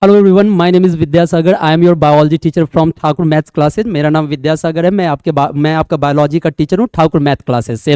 Hello everyone, my name is Vidyasagar. I am your biology teacher from Thakur maths classes. मेरा नाम विद्यासागर है। मैं आपका बायोलॉजी का टीचर हूँ ठाकुर मैथ क्लासेस से।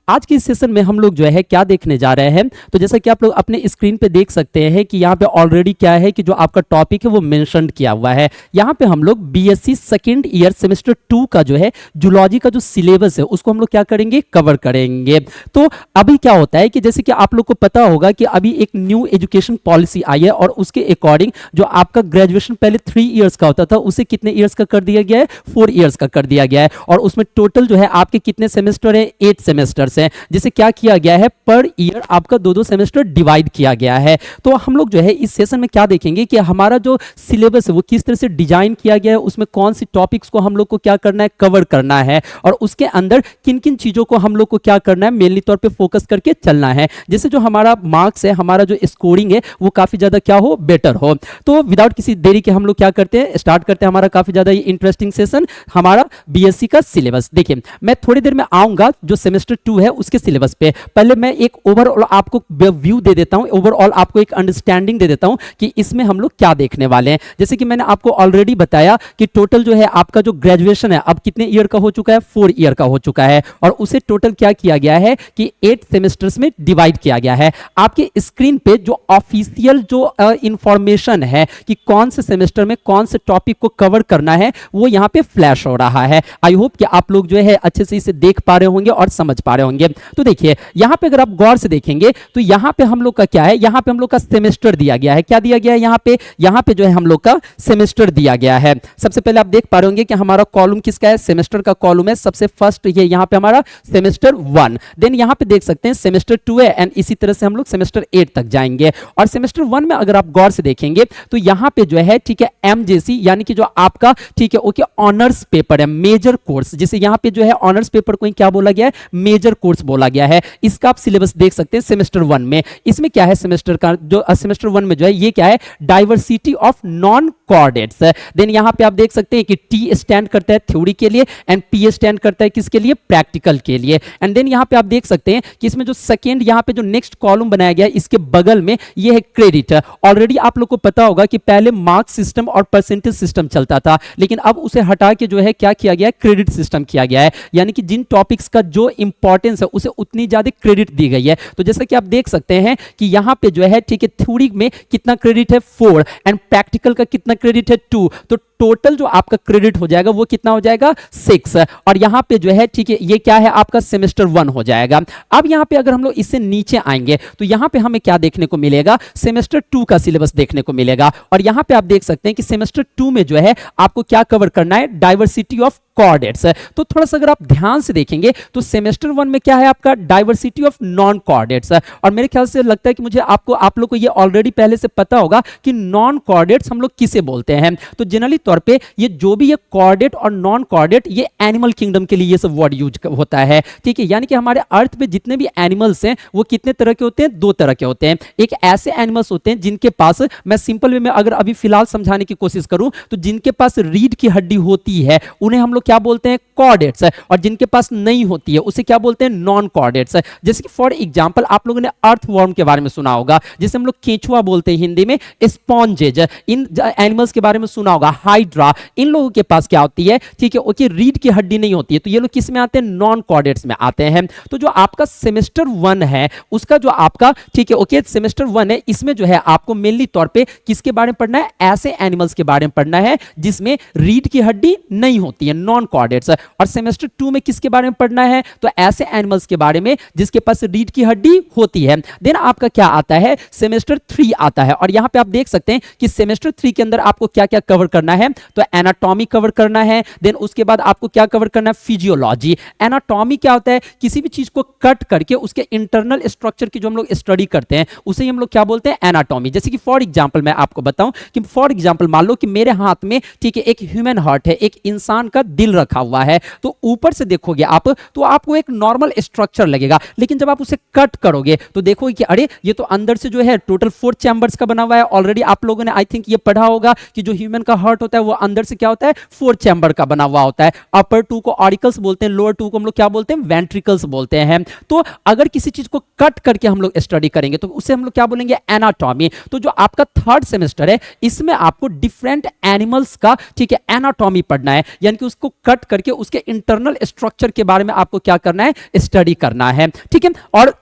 आज की इस सेशन में हम लोग जो है क्या देखने जा रहे हैं, तो जैसा कि आप लोग अपने स्क्रीन पे देख सकते हैं कि यहाँ पे ऑलरेडी क्या है कि जो आपका टॉपिक है वो मेंशन किया हुआ है। यहाँ पे हम लोग बीएससी सेकेंड ईयर सेमेस्टर 2 का जो है जूलॉजी का जो सिलेबस है उसको हम लोग क्या करेंगे, कवर करेंगे। तो अभी क्या होता है कि जैसे कि आप लोग को पता होगा कि अभी एक न्यू एजुकेशन पॉलिसी आई है और उसके अकॉर्डिंग जो आपका ग्रेजुएशन पहले 3 इयर्स का होता था उसे कितने इयर्स का कर दिया गया है, 4 इयर्स का कर दिया गया है। और उसमें टोटल जो है आपके कितने सेमेस्टर है, 8 सेमेस्टर्स हैं, जिसे क्या किया गया है, पर ईयर आपका 2-2 सेमेस्टर डिवाइड किया गया है। तो हम लोग जो है इस सेशन में क्या देखेंगे कि हमारा जो सिलेबस है वो किस तरह से डिजाइन किया गया है, उसमें कौन सी टॉपिक्स को हम लोग को क्या करना है, कवर करना है, और उसके अंदर किन किन चीजों को हम लोग को क्या करना है, मेनली तौर पे फोकस करके चलना है, जिससे जो हमारा मार्क्स है, हमारा जो स्कोरिंग है वो काफी ज्यादा क्या हो, बेटर हो। तो विदाउट किसी देरी के हम लोग क्या करते हैं, स्टार्ट करते हैं हमारा काफी ज्यादा इंटरेस्टिंग सेशन, हमारा बीएससी का सिलेबस। देखिए मैं थोड़ी देर में आऊंगा जो सेमेस्टर 2 है उसके सिलेबस पे। पहले मैं एक ओवरऑल आपको व्यू दे देता हूं, ओवरऑल आपको एक अंडरस्टैंडिंग दे देता हूं कि इसमें हम लोग क्या देखने वाले हैं। जैसे कि मैंने आपको ऑलरेडी बताया कि टोटल जो है आपका जो ग्रेजुएशन है अब कितने ईयर का हो चुका है, 4 ईयर का हो चुका है, और उसे टोटल क्या किया गया है कि 8 सेमेस्टर्स में डिवाइड किया गया है। आपके स्क्रीन पे जो ऑफिशियल जो इंफॉर्मेशन है कि कौन से सेमेस्टर में कौन से टॉपिक को कवर करना है वो यहाँ पे फ्लैश हो रहा है। आई होप कि आप लोग जो है अच्छे से इसे देख पा रहे होंगे और समझ पा रहे होंगे। तो देखिए यहाँ पे अगर आप गौर से देखेंगे तो यहाँ पे हम लोग का क्या है, यहाँ पे हम लोग का सेमेस्टर दिया गया है। क्या दिया गया है यहाँ पे जो है हम लोग का सेमेस्टर दिया गया है। सबसे पहले आप देख पा रहे होंगे कि हमारा कॉलम किसका है, सेमेस्टर का कॉलम है। सबसे फर्स्ट ये यहाँ पे हमारा सेमेस्टर 1, देन यहाँ पे देख सकते हैं सेमेस्टर 2 है, एंड इसी तरह से हम लोग सेमेस्टर 8 तक जाएंगे। और सेमेस्टर 1 में अगर आप गौर से देखेंगे तो यहाँ पे जो है ठीक है एमजेसी यानी कि जो आपका ठीक है ओके ऑनर्स पेपर है, मेजर कोर्स, जिसे यहाँ पे जो है ऑनर्स पेपर को क्या बोला गया है, मेजर कोर्स बोला गया है। इसका आप सिलेबस देख सकते हैं सेमेस्टर 1 में। इसमें क्या है, सेमेस्टर का जो सेमेस्टर 1 में जो है ये क्या है, diversity of non coordinates. Then यहाँ पे आप देख सकते हैं कि टी स्टैंड करता है थ्योरी के लिए एंड पी स्टैंड करता है किसके लिए, प्रैक्टिकल के लिए। एंड देन यहाँ पे आप देख सकते हैं कि इसमें जो सेकेंड यहाँ पे जो नेक्स्ट कॉलम बनाया गया है इसके बगल में ये है क्रेडिट। ऑलरेडी आप लोग को पता होगा कि पहले मार्क्स सिस्टम और परसेंटेज सिस्टम चलता था, लेकिन अब उसे हटा के जो है क्या किया गया है, क्रेडिट सिस्टम किया गया है। यानी कि जिन टॉपिक्स का जो इंपॉर्टेंस है उसे उतनी ज्यादा क्रेडिट दी गई है। तो जैसा कि आप देख सकते हैं कि यहाँ पे जो है ठीक है थ्योरी में कितना क्रेडिट है, 4, एंड प्रैक्टिकल का कितना क्रेडिट है, 2। तो टोटल जो आपका क्रेडिट हो जाएगा वो कितना हो जाएगा, 6। और यहाँ पे जो है ठीक है ये क्या है आपका सेमेस्टर 1 हो जाएगा। अब यहाँ पे अगर हम लोग इससे नीचे आएंगे तो यहाँ पे हमें क्या देखने को मिलेगा, सेमेस्टर 2 का सिलेबस देखने को मिलेगा। और यहाँ पे आप देख सकते हैं कि सेमेस्टर 2 में जो है आपको क्या कवर करना है, डाइवर्सिटी ऑफ कोऑर्डिनेट्स। तो थोड़ा सा अगर आप ध्यान से देखेंगे तो सेमेस्टर 1 में क्या है आपका, डाइवर्सिटी ऑफ नॉन कोऑर्डिनेट्स। और मेरे ख्याल से लगता है कि मुझे आप लोग को ये ऑलरेडी पहले से पता होगा कि नॉन कोऑर्डिनेट्स हम लोग किसे बोलते हैं। तो जनरली तौर पे ये जो भी ये कोऑर्डिनेट और नॉन कोऑर्डिनेट ये एनिमल किंगडम के लिए ये सब वर्ड यूज होता है, ठीक है। यानी कि हमारे अर्थ पे जितने भी एनिमल्स हैं वो कितने तरह के होते हैं, 2 तरह के होते हैं। एक ऐसे एनिमल्स होते हैं जिनके पास, मैं सिंपल वे में अगर अभी फिलहाल समझाने की कोशिश करूं तो जिनके पास रीढ़ की हड्डी होती है उन्हें हम लोग क्या बोलते हैं, कोऑर्डिनेट्स। और जिनके पास नहीं होती है उसे क्या बोलते हैं, नॉन कोऑर्डिनेट्स। जैसे कि फॉर एग्जांपल आप लोगों ने अर्थवर्म के बारे में सुना होगा, जिसे हम लोग केंचुआ बोलते हैं हिंदी में, स्पॉन्जेज, इन एनिमल्स के बारे में सुना होगा, हाइड्रा। इन लोगों के पास क्या होती है, ठीक है ओके, रीढ़ की हड्डी नहीं होती है। तो ये लोग किस में आते हैं, नॉन कोऑर्डिनेट्स में आते हैं। तो जो आपका सेमेस्टर 1 है उसका जो आपका ठीक है ओके सेमेस्टर 1 है, इसमें जो है आपको मेनली तौर पे किसके बारे में पढ़ना है, ऐसे एनिमल्स के बारे में पढ़ना है जिसमें रीढ़ की हड्डी नहीं होती है, नॉन कोऑर्डिनेट्स। और सेमेस्टर 2 में किसके बारे में पढ़ना है, तो ऐसे एनिमल्स के बारे में जिसके पास रीढ़ की हड्डी होती है। देन आपका क्या आता है, सेमेस्टर 3 आता है। और यहां पे आप देख सकते हैं कि सेमेस्टर 3 के अंदर आपको क्या क्या कवर करना है, तो एनाटॉमी कवर करना है। देन उसके बाद आपको क्या कवर करना है, फिजियोलॉजी। एनाटॉमी क्या होता है, किसी भी चीज को कट करके उसके इंटरनल स्ट्रक्चर की जो हम लोग स्टडी करते हैं उसे हम लोग क्या बोलते हैं, एनाटॉमी। जैसे कि फॉर एग्जांपल मैं आपको बताऊं कि फॉर एग्जांपल मान लो कि मेरे हाथ में ठीक है एक ह्यूमन हार्ट है, एक इंसान का दिल रखा हुआ है, तो ऊपर से देखोगे आप तो आपको एक नॉर्मल स्ट्रक्चर लगेगा, लेकिन जब आप उसे कट करोगे तो देखोगे कि अरे ये तो अंदर से जो है टोटल 4 चैम्बर्स का बना हुआ है। ऑलरेडी आप लोगों ने आई थिंक ये पढ़ा होगा कि जो ह्यूमन का हार्ट होता है वो अंदर से क्या होता है, 4 चैम्बर का बना हुआ होता है। अपर 2 को ऑरिकल्स बोलते हैं, लोअर 2 को हम लोग क्या बोलते हैं, वेंट्रिकल्स बोलते हैं। तो अगर किसी चीज को कट करके हम लोग स्टडी करेंगे तो उसे हम लोग क्या बोलेंगे, एनाटॉमी। तो जो आपका 3rd सेमेस्टर है इसमें आपको डिफरेंट एनिमल्स का, ठीक है, एनाटॉमी पढ़ना है, यानी कि उसको कट करके उसके इंटरनल स्ट्रक्चर के बारे में आपको क्या करना है, स्टडी करना है, ठीक है। और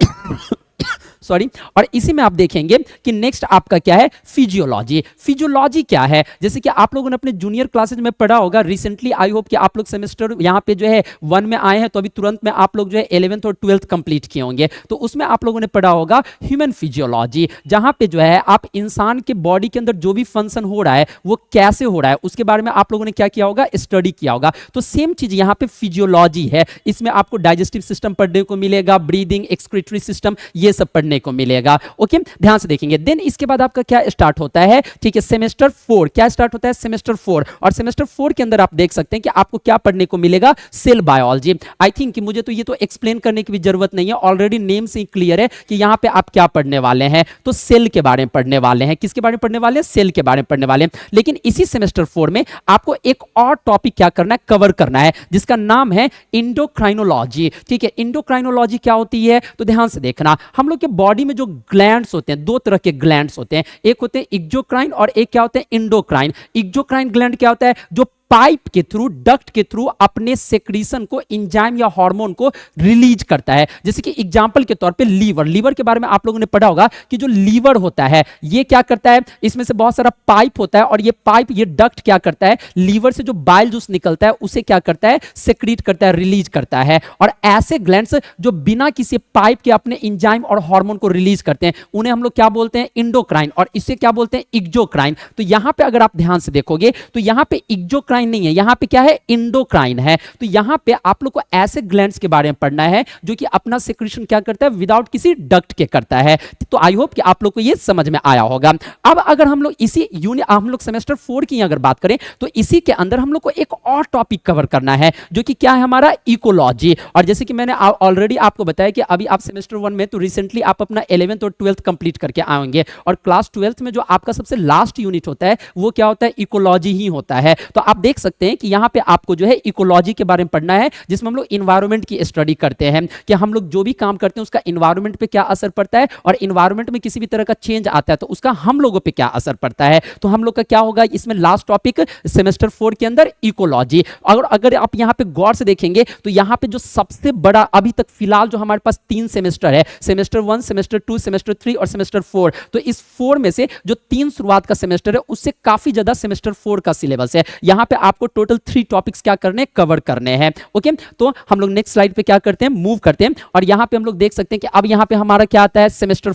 सॉरी, और इसी में आप देखेंगे कि नेक्स्ट आपका क्या है, फिजियोलॉजी। फिजियोलॉजी क्या है, जैसे कि आप लोगों ने अपने जूनियर क्लासेज में पढ़ा होगा रिसेंटली, आई होप कि आप लोग सेमेस्टर यहाँ पे जो है 1 में आए हैं, तो अभी तुरंत में आप लोग जो है 11th और 12th कंप्लीट किए होंगे, तो उसमें आप लोगों ने पढ़ा होगा ह्यूमन फिजियोलॉजी, जहां पे जो है आप इंसान के बॉडी के अंदर जो भी फंक्शन हो रहा है वो कैसे हो रहा है उसके बारे में आप लोगों ने क्या किया होगा, स्टडी किया होगा। तो सेम चीज यहाँ पे फिजियोलॉजी है, इसमें आपको डाइजेस्टिव सिस्टम पढ़ने को मिलेगा, ब्रीदिंग, एक्सक्रीटरी सिस्टम, ये सब पढ़ने को मिलेगा। ओके, ध्यान से देखेंगे। देन इसके बाद आपका क्या स्टार्ट होता है, ठीक है, सेमेस्टर 4। क्या स्टार्ट होता है, सेमेस्टर 4। और सेमेस्टर 4 के अंदर आप देख सकते हैं कि आपको क्या पढ़ने को मिलेगा, सेल बायोलॉजी। आई थिंक कि मुझे तो ये तो एक्सप्लेन करने की भी जरूरत नहीं है, ऑलरेडी नेम से ही क्लियर है कि यहां पे आप क्या पढ़ने वाले हैं, तो सेल के बारे में पढ़ने वाले हैं। किसके बारे में पढ़ने वाले हैं, सेल के बारे में पढ़ने वाले हैं। लेकिन इसी सेमेस्टर 4 में आपको एक और टॉपिक क्या करना है, कवर करना है, जिसका नाम है इंडोक्राइनोलॉजी। ठीक है, इंडोक्राइनोलॉजी क्या होती है, तो ध्यान से देखना, हम लोग के बॉडी में जो ग्लैंड्स होते हैं, 2 तरह के ग्लैंड्स होते हैं, एक होते हैं एक्सोक्राइन और एक क्या होते हैं, इंडोक्राइन। एक्सोक्राइन ग्लैंड क्या होता है, जो पाइप के थ्रू, डक्ट के थ्रू अपने सेक्रीशन को, एंजाइम या हार्मोन को रिलीज करता है। जैसे कि एग्जांपल के तौर पे लीवर, लीवर के बारे में आप लोगों ने पढ़ा होगा कि जो लीवर होता है ये क्या करता है, इसमें से बहुत सारा पाइप होता है और ये पाइप, ये डक्ट क्या करता है, लीवर से जो बाइल जूस निकलता है उसे क्या करता है, सेक्रीट करता है, रिलीज करता है। और ऐसे ग्लैंड्स जो बिना किसी पाइप के अपने एंजाइम और हार्मोन को रिलीज करते हैं उन्हें हम लोग क्या बोलते हैं, इंडोक्राइन, और इसे क्या बोलते हैं, एक्सोक्राइन। तो यहां पे अगर आप ध्यान से देखोगे तो यहां पे एक्सोक्राइन नहीं है, यहां पे क्या है, इंडोक्राइन है। तो यहां पे आप लोग को ऐसे ग्लैंड्स के बारे में पढ़ना है जो कि अपना सेक्रेशन क्या करता है, विदाउट किसी डक्ट के करता है। तो आई होप कि आप लोग को ये समझ में आया होगा। अब अगर हम लोग इसी हम लोग सेमेस्टर 4 की अगर बात करें तो इसी के अंदर हम लोग को एक और टॉपिक कवर करना है जो कि क्या है, हमारा इकोलॉजी। और जैसे कि मैंने ऑलरेडी आपको बताया कि अभी आप सेमेस्टर 1 में, तो रिसेंटली आप अपना 11th और 12th कंप्लीट करके आएंगे, और क्लास 12th में जो आपका सबसे लास्ट यूनिट होता है वो क्या होता है, इकोलॉजी ही होता है। तो आप देख सकते हैं कि यहां पे आपको जो है इकोलॉजी के बारे में पढ़ना है, जिसमें हम लोग इन्वायरमेंट की स्टडी करते हैं कि हम लोग जो भी काम करते हैं उसका इन्वायरमेंट पे क्या असर पड़ता है, और इन्वायरमेंट में किसी भी तरह का चेंज आता है तो उसका हम लोगों पे क्या असर पड़ता है। तो हम लोग का क्या होगा, इसमें लास्ट टॉपिक सेमेस्टर 4 के अंदर इकोलॉजी। और अगर आप यहां पे गौर से देखेंगे तो यहां पे जो सबसे बड़ा अभी तक फिलहाल जो हमारे पास 3 सेमेस्टर है, सेमेस्टर 1, सेमेस्टर 2, सेमेस्टर 3 और सेमेस्टर 4, तो इस 4 में से जो 3 शुरुआत का सेमेस्टर है उससे काफी ज्यादा सेमेस्टर 4 का सिलेबस है। यहां पे आपको टोटल 3 टॉपिक्स क्या करने, कवर करने हैं। ओके, तो हम लोग नेक्स्ट स्लाइड पे क्या करते हैं, मूव करते हैं, और यहां पे हम लोग देख सकते हैं कि अब यहां पे हमारा क्या आता है, सेमेस्टर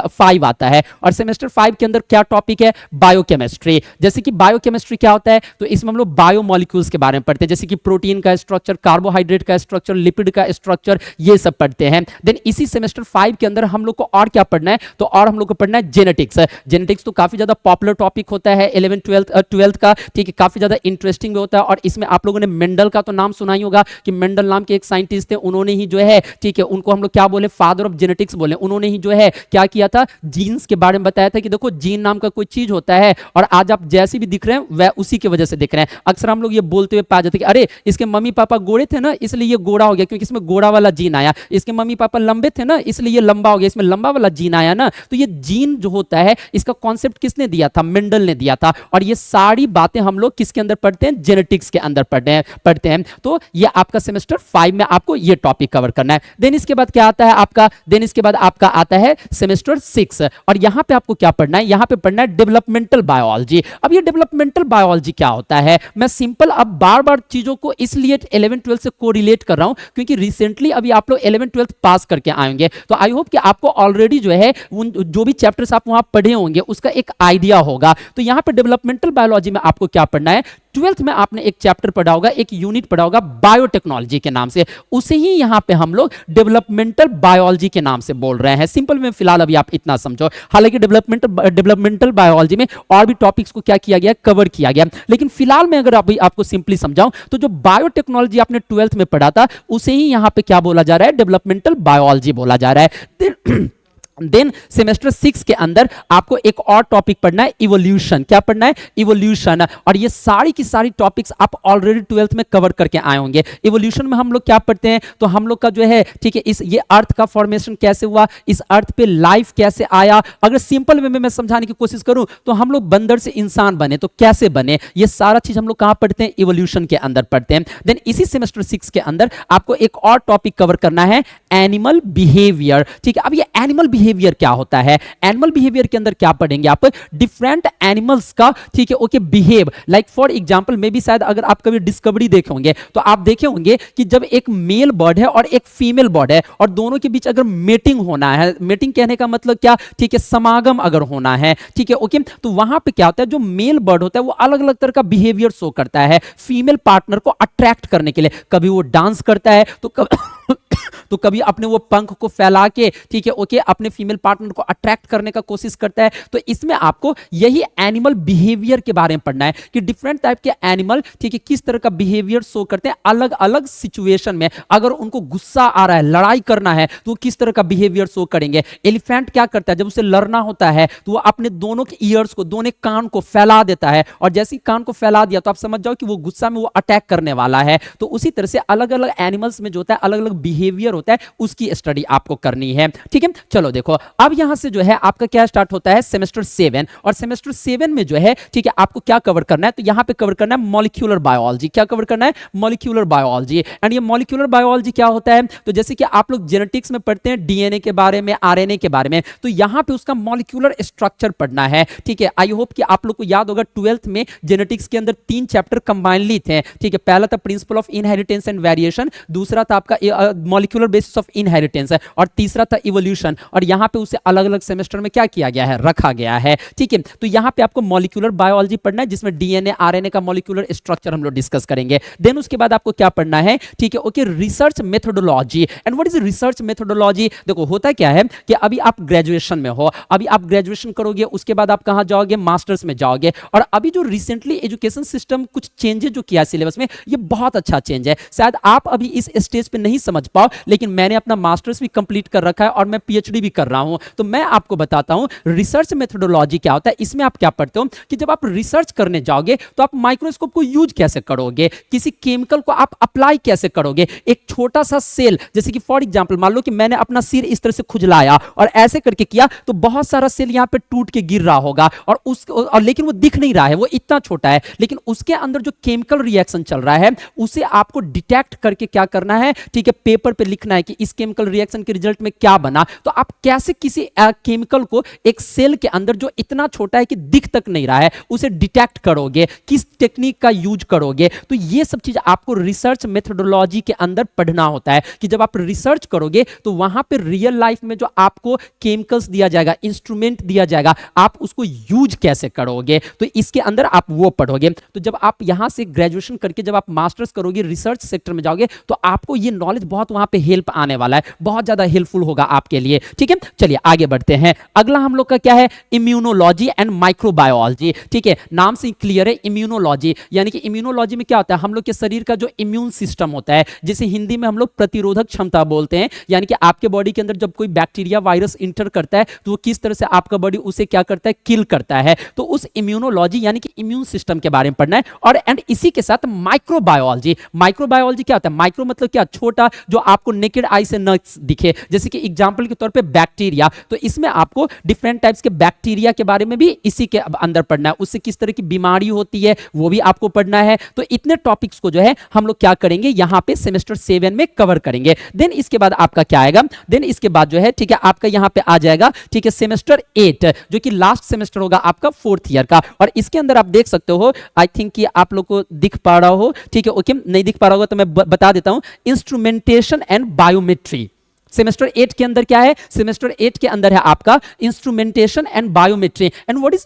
5 आता है, और सेमेस्टर 5 के अंदर क्या टॉपिक है, बायोकेमिस्ट्री। जैसे कि बायोकेमिस्ट्री क्या होता है, तो इसमें हम लोग बायोमोलिक्यूल्स के बारे में पढ़ते हैं, जैसे कि प्रोटीन का स्ट्रक्चर, कार्बोहाइड्रेट का स्ट्रक्चर, लिपिड का स्ट्रक्चर, ये सब पढ़ते हैं। देन इसी सेमेस्टर 5 के अंदर हम लोग को और क्या पढ़ना है, तो और हम लोग को पढ़ना है जेनेटिक्स। जेनेटिक्स तो काफी ज्यादा पॉपुलर टॉपिक होता है 11th 12th का, ठीक है, काफी ज्यादा इंटरेस्टिंग भी होता है। और इसमें आप लोगों ने मेंडल का तो नाम सुना ही होगा कि मेंडल नाम के एक साइंटिस्ट थे, उन्होंने ही जो है, ठीक है, उनको हम लोग क्या बोले, फादर ऑफ जेनेटिक्स बोले। उन्होंने ही जो है क्या किया था, जीन्स के बारे में बताया था कि देखो जीन नाम का कोई चीज होता है और आज आप जैसे भी दिख रहे हैं वह उसी की वजह से दिख रहे हैं। अक्सर हम लोग ये बोलते हुए पाए जाते हैं कि अरे इसके मम्मी पापा गोरे थे ना इसलिए ये गोरा हो गया, क्योंकि इसमें गोरा वाला जीन आया। इसके मम्मी पापा लंबे थे ना इसलिए ये लंबा हो गया, इसमें लंबा वाला जीन आया ना। तो ये जीन जो होता है इसका कॉन्सेप्ट किसने दिया था, मेंडल ने दिया था। और ये सारी बातें हम लोग किसके अंदर पढ़ते हैं, जेनेटिक्स के अंदर पढ़ते हैं। तो ये आपका सेमेस्टर 5 में आपको ये टॉपिक कवर करना है। देन इसके बाद क्या आता है आपका, देन इसके बाद आपका आता है सेमेस्टर 6, और यहां पे आपको क्या पढ़ना है, यहां पे पढ़ना है डेवलपमेंटल बायोलॉजी। अब ये डेवलपमेंटल बायोलॉजी क्या होता है, मैं सिंपल अब बार बार चीजों को इसलिए 11th 12th से कोरिलेट कर रहा हूं क्योंकि रिसेंटली अभी आप लोग 11th 12th पास करके आएंगे, तो आई होप कि आपको ऑलरेडी जो है उन जो भी चैप्टर्स आप वहां पढ़े होंगे उसका एक आइडिया होगा। तो यहां पे डेवलपमेंटल बायोलॉजी में आपको क्या पढ़ना है, ट्वेल्थ में आपने एक चैप्टर पढ़ा होगा, एक यूनिट पढ़ा होगा बायोटेक्नोलॉजी के नाम से, उसे ही यहां पे हम लोग डेवलपमेंटल बायोलॉजी के नाम से बोल रहे हैं। सिंपल में फिलहाल अभी आप इतना समझो, हालांकि डेवलपमेंटल बायोलॉजी में और भी टॉपिक्स को क्या किया गया, कवर किया गया, लेकिन फिलहाल में अगर अभी आपको सिंपली समझाऊं तो जो बायोटेक्नोलॉजी आपने ट्वेल्थ में पढ़ा था उसे ही यहां पे क्या बोला जा रहा है, डेवलपमेंटल बायोलॉजी बोला जा रहा है। देन सेमेस्टर 6 के अंदर आपको एक और टॉपिक पढ़ना है, इवोल्यूशन। क्या पढ़ना है, इवोल्यूशन। और ये सारी की सारी टॉपिक्स आप ऑलरेडी ट्वेल्थ में कवर करके आए होंगे। इवोल्यूशन में हम लोग क्या पढ़ते हैं, तो हम लोग का जो है ठीक है, इस ये अर्थ का फॉर्मेशन कैसे हुआ, इस अर्थ पे लाइफ कैसे आया, अगर सिंपल वे में मैं समझाने की कोशिश करूं तो हम लोग बंदर से इंसान बने तो कैसे बने, ये सारा चीज हम लोग कहां पढ़ते हैं, इवोल्यूशन के अंदर पढ़ते हैं। देन इसी सेमेस्टर 6 के अंदर आपको एक और टॉपिक कवर करना है, एनिमल बिहेवियर। ठीक है, अब ये एनिमल बिहेवियर क्या होता है, एनिमल बिहेवियर के अंदर क्या पढ़ेंगे आप, डिफरेंट एनिमल्स का ठीक है okay behave, like for example may be शायद अगर आप कभी डिस्कवरी देखे होंगे तो आप देखे होंगे कि जब एक मेल बर्ड है और एक फीमेल बर्ड है और दोनों के बीच अगर मेटिंग होना है, मेटिंग कहने का मतलब क्या, ठीक है समागम अगर होना है, ठीक है ओके, तो वहां पे क्या होता है, जो मेल बर्ड होता है वो अलग अलग तरह का बिहेवियर शो करता है फीमेल पार्टनर को अट्रैक्ट करने के लिए। कभी वो डांस करता है तो कभी अपने वो पंख को फैला के ठीक है ओके अपने फीमेल पार्टनर को अट्रैक्ट करने का कोशिश करता है। तो इसमें आपको यही एनिमल बिहेवियर के बारे में पढ़ना है कि डिफरेंट टाइप के एनिमल ठीक है किस तरह का बिहेवियर शो करते हैं अलग अलग सिचुएशन में। अगर उनको गुस्सा आ रहा है, लड़ाई करना है, तो वो किस तरह का बिहेवियर शो करेंगे। एलिफेंट क्या करता है, जब उसे लड़ना होता है तो वो अपने दोनों के ईयर्स को, दोनों कान को फैला देता है, और जैसे ही कान को फैला दिया तो आप समझ जाओ कि वो गुस्सा में वो अटैक करने वाला है। तो उसी तरह से अलग अलग एनिमल्स में जो होता है अलग अलग बिहेवियर होता है, उसकी स्टडी आपको करनी है। ठीक है, चलो देखो अब यहां से जो है आपका क्या स्टार्ट होता है, सेमेस्टर 7। और सेमेस्टर 7 में जो है ठीक है आपको क्या कवर करना है, तो यहां पे कवर करना है मॉलिक्यूलर बायोलॉजी। क्या कवर करना है, मॉलिक्यूलर बायोलॉजी। एंड ये मॉलिक्यूलर बायोलॉजी क्या होता है, तो जैसे कि आप लोग जेनेटिक्स में पढ़ते हैं डीएनए के बारे में, आरएनए के बारे में, तो यहां पे उसका मॉलिक्यूलर स्ट्रक्चर पढ़ना है। ठीक है, आई होप कि आप लोग को याद होगा 12th में जेनेटिक्स के अंदर 3 चैप्टर कंबाइनली थे। ठीक है, पहला था principle of inheritance and variation, दूसरा था आपका मॉलिक्यूलर बेसिस ऑफ इनहेरिटेंस है, और तीसरा था इवोल्यूशन। और यहां पे उसे अलग अलग सेमेस्टर में क्या किया गया है, रखा गया है। ठीक है, तो यहां पे आपको मॉलिक्यूलर बायोलॉजी पढ़ना है जिसमें डीएनए आरएनए का मॉलिक्यूलर स्ट्रक्चर हम लोग डिस्कस करेंगे। देन उसके बाद आपको क्या पढ़ना है, ठीक है okay, research methodology. And what is research methodology, देखो होता क्या है कि अभी आप ग्रेजुएशन में हो, अभी आप ग्रेजुएशन करोगे, उसके बाद आप कहां जाओगे, मास्टर्स में जाओगे। और अभी जो रिसेंटली एजुकेशन सिस्टम कुछ चेंजेस जो किया सिलेबस में, ये बहुत अच्छा चेंज है। शायद आप अभी इस स्टेज पे नहीं समझ पाओ, लेकिन मैंने अपना मास्टर्स भी कंप्लीट कर रखा है और मैं पीएचडी भी कर रहा हूं, तो मैं आपको बताता हूं रिसर्च मेथोडोलॉजी क्या होता है। इसमें आप क्या पढ़ते हो कि जब आप रिसर्च करने जाओगे तो आप माइक्रोस्कोप को यूज कैसे करोगे, किसी केमिकल को आप अप्लाई कैसे करोगे। एक छोटा सा सेल, जैसे कि फॉर एग्जांपल मान लो कि मैंने अपना सिर इस तरह से खुजलाया और ऐसे करके किया, तो बहुत सारा सेल यहां पे टूट के गिर रहा होगा, और लेकिन वो दिख नहीं रहा है, वो इतना छोटा है, लेकिन उसके अंदर जो केमिकल रिएक्शन चल रहा है उसे आपको डिटेक्ट करके क्या करना है, ठीक है, पेपर पे लिखना है कि इस केमिकल रिएक्शन के रिजल्ट में क्या बना। तो आप कैसे किसी केमिकल को एक सेल के अंदर जो इतना छोटा है कि दिख तक नहीं रहा है उसे डिटेक्ट करोगे, किस टेक्निक का यूज करोगे। तो ये सब चीज आपको रिसर्च मेथोडोलॉजी के अंदर पढ़ना होता है कि जब आप रिसर्च करोगे तो वहां पे रियल लाइफ में जो आपको केमिकल्स दिया जाएगा, इंस्ट्रूमेंट दिया जाएगा, आप उसको यूज कैसे करोगे, तो इसके अंदर आप वो पढ़ोगे। तो जब आप यहां से ग्रेजुएशन करके जब आप मास्टर्स करोगे, रिसर्च सेक्टर में जाओगे, तो आपको ये नॉलेज बहुत वहां पे हेल्प आने वाला है, बहुत ज्यादा हेल्पफुल होगा आपके लिए। ठीक है, चलिए आगे बढ़ते हैं। अगला हम लोग का क्या है, इम्यूनोलॉजी एंड माइक्रोबायोलॉजी। ठीक है, नाम से क्लियर है, इम्यूनोलॉजी यानी कि इम्यूनोलॉजी में क्या होता है, हम लोग के शरीर का जो इम्यून सिस्टम होता है, जिसे हिंदी में हम लोग प्रतिरोधक क्षमता बोलते हैं, यानी कि आपके बॉडी के अंदर जब कोई बैक्टीरिया वायरस इंटर करता है तो वो किस तरह से आपका बॉडी उसे क्या करता है, किल करता है। तो उस इम्यूनोलॉजी यानी कि इम्यून सिस्टम के बारे में पढ़ना है। और एंड इसी के साथ माइक्रोबायोलॉजी। माइक्रोबायोलॉजी क्या होता है, माइक्रो मतलब क्या, छोटा, जो आपको नेकेड आई से न दिखे, जैसे कि एग्जांपल के तौर पे बैक्टीरिया। तो इसमें आपको डिफरेंट टाइप्स के बैक्टीरिया के बारे में भी इसी के अंदर पढ़ना है, उससे किस तरह की बीमारी होती है वो भी आपको पढ़ना है। तो इतने टॉपिक्स को जो है हम लोग क्या करेंगे, यहां पे सेमेस्टर 7 में कवर करेंगे। देन इसके बाद आपका क्या आएगा, देन इसके बाद जो है ठीक है आपका यहां पे आ जाएगा, ठीक है, सेमेस्टर 8 जो कि लास्ट सेमेस्टर होगा आपका 4th ईयर का। और इसके अंदर आप देख सकते हो, आई थिंक कि आप लोग को दिख पा रहा हो, ठीक है ओके, नहीं दिख पा रहा होगा तो मैं बता देता हूं, इंस्ट्रूमेंटेशन एंड बायोमेट्री। सेमेस्टर 8 के अंदर क्या है? सेमेस्टर 8 के अंदर है आपका instrumentation and biometry. And what is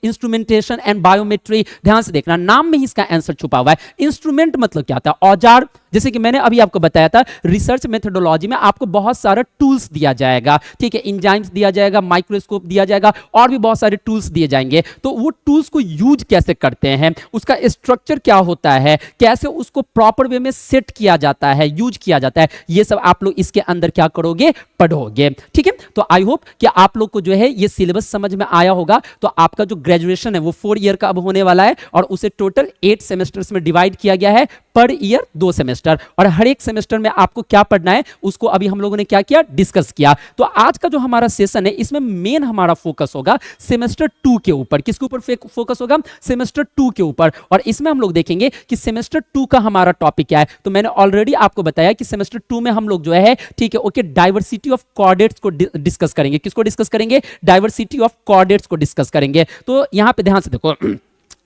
instrumentation and biometry? ध्यान से देखना, नाम में ही इसका आंसर छुपा हुआ है। इंस्ट्रूमेंट मतलब क्या होता है? औजार। जैसे कि मैंने अभी आपको बताया था, रिसर्च मेथोडोलॉजी में आपको बहुत सारा टूल्स दिया जाएगा, ठीक है, एंजाइम्स दिया जाएगा, माइक्रोस्कोप दिया जाएगा, और भी बहुत सारे टूल्स दिए जाएंगे। तो वो टूल्स को यूज कैसे करते हैं, उसका स्ट्रक्चर क्या होता है, कैसे उसको प्रॉपर वे में सेट किया जाता है, यूज किया जाता है, ये सब आप लोग इसके अंदर क्या करोगे? पढ़ोगे, ठीक है। तो आई होप कि आप लोग को जो है ये सिलेबस समझ में आया होगा। तो आपका जो ग्रेजुएशन है वो 4 ईयर का अब होने वाला है, और उसे टोटल 8 सेमेस्टर्स में डिवाइड किया गया है, पर ईयर 2 सेमेस्टर, और हर एक सेमेस्टर में आपको क्या पढ़ना है उसको अभी हम लोगों ने क्या किया? डिस्कस किया। तो आज का जो हमारा सेशन है इसमें मेन हमारा फोकस होगा सेमेस्टर 2 के ऊपर। किसके ऊपर फोकस होगा? सेमेस्टर 2 के ऊपर। और इसमें हम लोग देखेंगे कि सेमेस्टर 2 का हमारा टॉपिक क्या है। तो मैंने ऑलरेडी आपको बताया कि सेमेस्टर 2 में हम लोग जो है, ठीक है, ओके, डाइवर्सिटी ऑफ कोऑर्डिनेट्स को डिस्कस करेंगे। किसको डिस्कस करेंगे? डाइवर्सिटी ऑफ कोऑर्डिनेट्स को डिस्कस करेंगे। तो यहां पे ध्यान से देखो,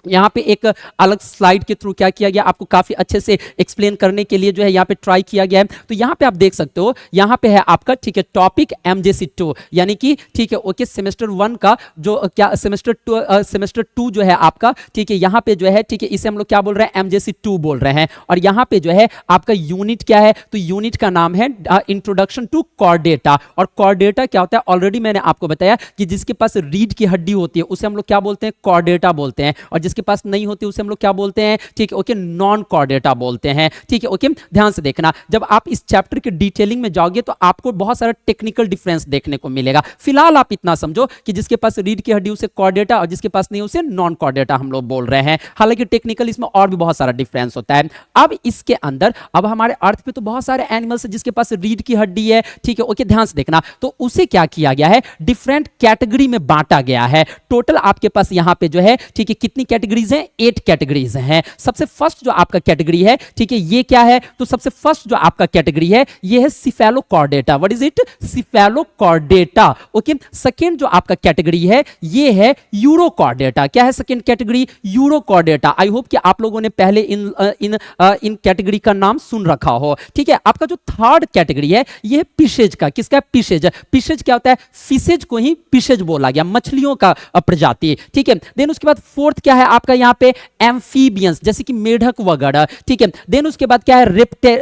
यहाँ पे एक अलग स्लाइड के थ्रू क्या किया गया, आपको काफी अच्छे से एक्सप्लेन करने के लिए जो है यहाँ पे ट्राई किया गया है। तो यहाँ पे आप देख सकते हो, यहाँ पे है आपका, ठीक है, टॉपिक MJC2, यानी कि, ठीक है, ओके, सेमेस्टर 1 का जो क्या सेमेस्टर 2 जो है आपका, ठीक है, यहाँ पे जो है, ठीक है, इसे हम लोग क्या बोल रहे हैं? MJC2 बोल रहे हैं। और यहाँ पे जो है आपका यूनिट क्या है? तो यूनिट का नाम है इंट्रोडक्शन टू कॉर्डेटा। और कॉर्डेटा क्या होता है? ऑलरेडी मैंने आपको बताया कि जिसके पास रीढ़ की हड्डी होती है उसे हम लोग क्या बोलते हैं? कॉर्डेटा बोलते हैं। और जिसके पास नहीं होती उसे हम लोग क्या बोलते हैं? ठीक है, ओके, नॉन कॉर्डेटा बोलते हैं, ठीक है, ओके। ध्यान से देखना, जब आप इस चैप्टर के डिटेलिंग में जाओगे तो आपको बहुत सारा टेक्निकल डिफरेंस देखने को मिलेगा। फिलहाल आप इतना समझो कि जिसके पास रीढ़ की हड्डी उसे कॉर्डेटा, और जिसके पास नहीं उसे नॉन कॉर्डेटा हम लोग बोल रहे हैं। हालांकि टेक्निकल इसमें और भी बहुत सारा डिफरेंस होता है। अब इसके अंदर, अब हमारे अर्थ पे तो बहुत सारे एनिमल्स है जिसके पास रीढ़ की हड्डी है, ठीक है, ओके। ध्यान से देखना, तो उसे क्या किया गया है? डिफरेंट कैटेगरी में बांटा गया है। टोटल आपके पास यहां पे जो है, ठीक है, कितनी कैटेगरीज हैं? 8 कैटेगरीज हैं। सबसे फर्स्ट जो आपका कैटेगरी है, ठीक है, ये क्या है? तो सबसे फर्स्ट जो आपका कैटेगरी है ये है cephalochordata. What is it? Cephalochordata, okay. Second जो आपका कैटेगरी है ये है यूरोकॉर्डेटा। क्या है second category? Urochordata. I hope कि आप लोगों ने पहले इन कैटेगरी का नाम सुन रखा हो, ठीक है। आपका जो थर्ड कैटेगरी है ये है पिशेज का। किसका? पिशेज। पिशेज क्या होता है? फिशेज को ही पिशेज बोला गया, मछलियों का प्रजाति, ठीक है। देन उसके बाद फोर्थ क्या है आपका यहाँ पे? एम्फीबियंस, जैसे कि मेढक वगैरह, ठीक है। देन उसके बाद क्या है?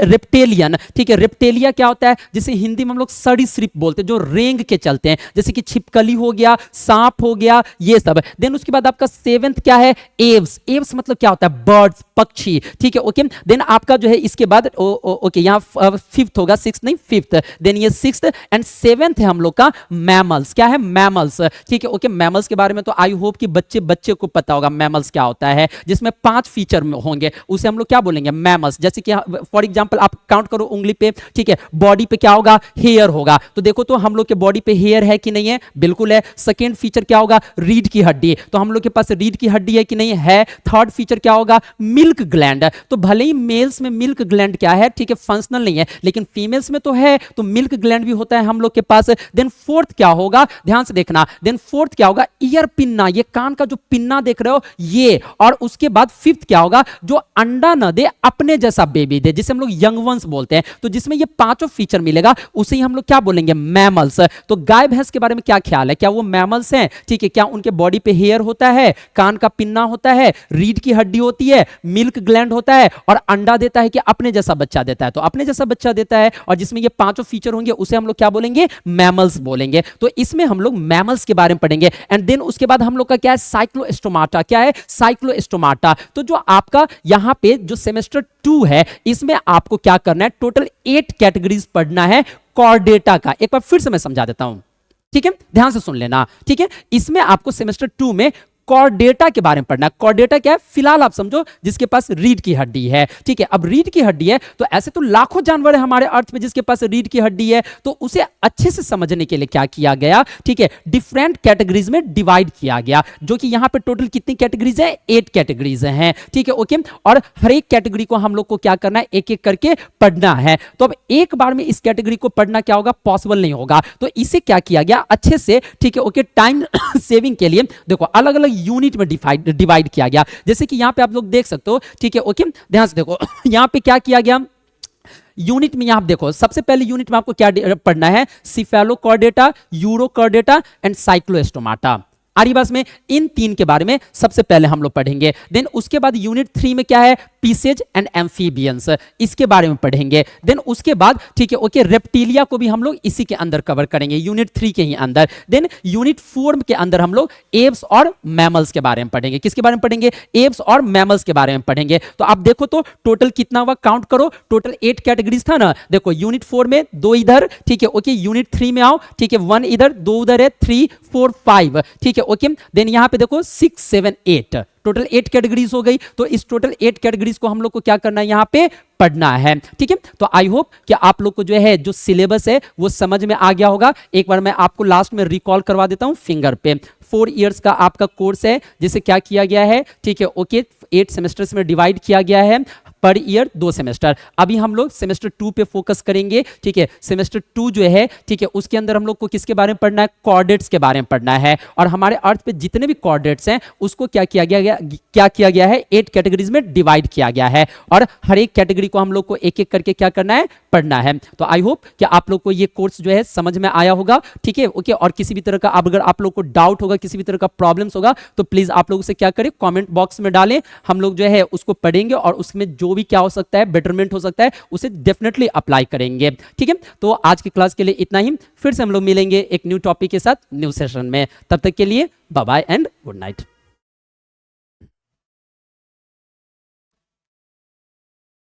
रेप्टेलियन, ठीक है। रेप्टेलिया क्या होता है? जिसे हिंदी में हम लोग सरीसृप बोलते हैं, जो रेंग के चलते हैं, जैसे कि छिपकली हो गया, सांप हो गया, ये सब। देन उसके बाद आपका सेवेंथ क्या है? एव्स। एव्स मतलब क्या होता है? बर्ड्स, पक्षी, ठीक है, ओके। देन आपका जो है इसके बाद ओके, यहाँ फिफ्थ होगा, सिक्स नहीं, फिफ्थ। देन ये सिक्स्थ एंड सेवेंथ है हम लोग का मैमल्स। क्या है? मैमल्स, ठीक है, ओके। मैमल्स के बारे में तो आई होप कि बच्चे को पता होगा मैमल्स क्या होता है, जिसमें 5 फीचर होंगे, उसे हम लोग क्या बोलेंगे? मैमल्स। जैसे कि फॉर एग्जांपल आप काउंट करो उंगली पे, ठीक है। बॉडी पे क्या होगा? हेयर होगा। तो देखो तो हम लोग के बॉडी पे हेयर है कि नहीं है? बिल्कुल है। सेकेंड फीचर क्या होगा? रीढ़ की हड्डी। तो हम लोग के पास रीढ़ की हड्डी है कि नहीं है? थर्ड फीचर क्या होगा? Milk gland. तो भले ही मेल्स में मिल्क ग्लैंड क्या है, ठीक है, फंक्शनल नहीं है, लेकिन फीमेल्स में तो है, तो मिल्क ग्लैंड भी होता है हम लोग के पास। देन फोर्थ क्या होगा? ध्यान से देखना, देन फोर्थ क्या होगा? Ear pinna. ये कान का जो पिन्ना देख रहे हो ये। और उसके बाद फिफ्थ क्या होगा? जो अंडा न दे, अपने जैसा बेबी दे, जिसे हम लोग यंग वंस बोलते हैं। तो जिसमें ये पांचों फीचर मिलेगा उसे ही हम लोग क्या बोलेंगे? मैमल्स। तो गाय भैंस के बारे में क्या ख्याल है? क्या वो मैमल्स हैं? ठीक है, क्या उनके बॉडी पे हेयर होता है, कान का पिन्ना होता है, रीढ़ की हड्डी होती है, मिल्क ग्लैंड होता है, और अंडा देता है कि अपने जैसा बच्चा देता है? तो अपने जैसा बच्चा देता है, और जिसमें ये पांचों फीचर होंगे उसे हम लोग क्या बोलेंगे? मैमल्स बोलेंगे। तो इसमें हम लोग मैमल्स के बारे में पढ़ेंगे। एंड देन उसके बाद हम लोग का क्या है? साइक्लोस्टोमाटा। क्या है? साइक्लोस्टोमाटा। तो जो आपका यहां पे जो सेमेस्टर 2 है इसमें आपको क्या करना है? टोटल 8 कैटेगरीज पढ़ना है कॉर्डेटा का। एक बार फिर से मैं समझा देता हूं, ठीक है, ध्यान से सुन लेना, ठीक है। इसमें आपको सेमेस्टर 2 में कॉर्डेटा के बारे में पढ़ना है। कॉर्डेटा क्या है? फिलहाल आप समझो जिसके पास रीढ़ की हड्डी है, ठीक है। अब रीढ़ की हड्डी है तो ऐसे तो लाखों जानवर है हमारे अर्थ में जिसके पास रीढ़ की हड्डी है, तो उसे अच्छे से समझने के लिए क्या किया गया? ठीक है, डिफरेंट कैटेगरीज में डिवाइड किया गया, जो कि यहां पे टोटल कितनी कैटेगरीज है? 8 कैटेगरीज हैं, ठीक है, ओके। और हर एक कैटेगरी को हम लोग को क्या करना है? एक एक करके पढ़ना है। तो अब एक बार में इस कैटेगरी को पढ़ना क्या होगा? पॉसिबल नहीं होगा। तो इसे क्या किया गया? अच्छे से, ठीक है, ओके, टाइम सेविंग के लिए देखो अलग अलग यूनिट में डिवाइड किया गया। जैसे कि यहां पे आप लोग देख सकते हो, ठीक है, ओके। ध्यान से देखो यहां पे क्या किया गया? यूनिट में यहां आप देखो, सबसे पहले यूनिट में आपको क्या पढ़ना है, सिफेलोकॉर्डेटा, यूरोकॉर्डेटा एंड साइक्लोस्टोमाटा। आरिबास में इन तीन के बारे में सबसे पहले हम लोग पढ़ेंगे। देन उसके बाद यूनिट 3 में क्या है, पीसेज एंड एम्फीबियंस, इसके बारे में पढ़ेंगे। देन उसके बाद ठीक है ओके, रेप्टिलिया को भी हम लोग इसी के अंदर कवर करेंगे, यूनिट 3 के ही अंदर। देन यूनिट 4 के अंदर हम लोग एप्स और मैमल्स के बारे में पढ़ेंगे। किसके बारे में पढ़ेंगे, एप्स और मैमल्स के बारे में पढ़ेंगे। तो आप देखो तो टोटल कितना हुआ, काउंट करो, टोटल 8 कैटेगरीज था ना। देखो यूनिट 4 में 2 इधर, ठीक है ओके, यूनिट 3 में आओ, ठीक है 1 इधर, 2 उधर है, 3 4 5, ठीक है ओके। देन यहां पे देखो 6 7 8, टोटल 8 कैटेगरीज हो गई। तो इस टोटल 8 कैटेगरीज को हम लोग को क्या करना है, यहां पे पढ़ना है, ठीक है। तो आई होप कि आप लोग को जो है जो सिलेबस है वो समझ में आ गया होगा। एक बार मैं आपको लास्ट में रिकॉल करवा देता हूं फिंगर पे। 4 इयर्स का आपका कोर्स है, जिसे क्या किया गया है, ठीक है ओके, 8 सेमेस्टर्स में डिवाइड किया गया है, पर ईयर 2 सेमेस्टर। अभी हम लोग सेमेस्टर 2 पे फोकस करेंगे, ठीक है। सेमेस्टर 2 जो है, ठीक है, उसके अंदर हम लोग को किसके बारे में पढ़ना है, कोऑर्डिनेट्स के बारे में पढ़ना है। और हमारे अर्थ पे जितने भी कोऑर्डिनेट्स हैं उसको क्या किया गया है, 8 कैटेगरीज में डिवाइड किया गया है। और हर एक कैटेगरी को हम लोग को एक एक करके क्या करना है, पढ़ना है। तो आई होप कि आप लोग को ये कोर्स जो है समझ में आया होगा, ठीक है ओके। और किसी भी तरह का अगर आप लोग को डाउट होगा, किसी भी तरह का प्रॉब्लम्स होगा, तो प्लीज आप लोग उसे क्या करें, कमेंट बॉक्स में डालें। हम लोग जो है उसको पढ़ेंगे और उसमें जो भी क्या हो सकता है, बेटरमेंट हो सकता है, उसे डेफिनेटली अप्लाई करेंगे, ठीक है। तो आज की क्लास के लिए इतना ही, फिर से हम लोग मिलेंगे एक न्यू टॉपिक के साथ न्यू सेशन में। तब तक के लिए bye bye and good night.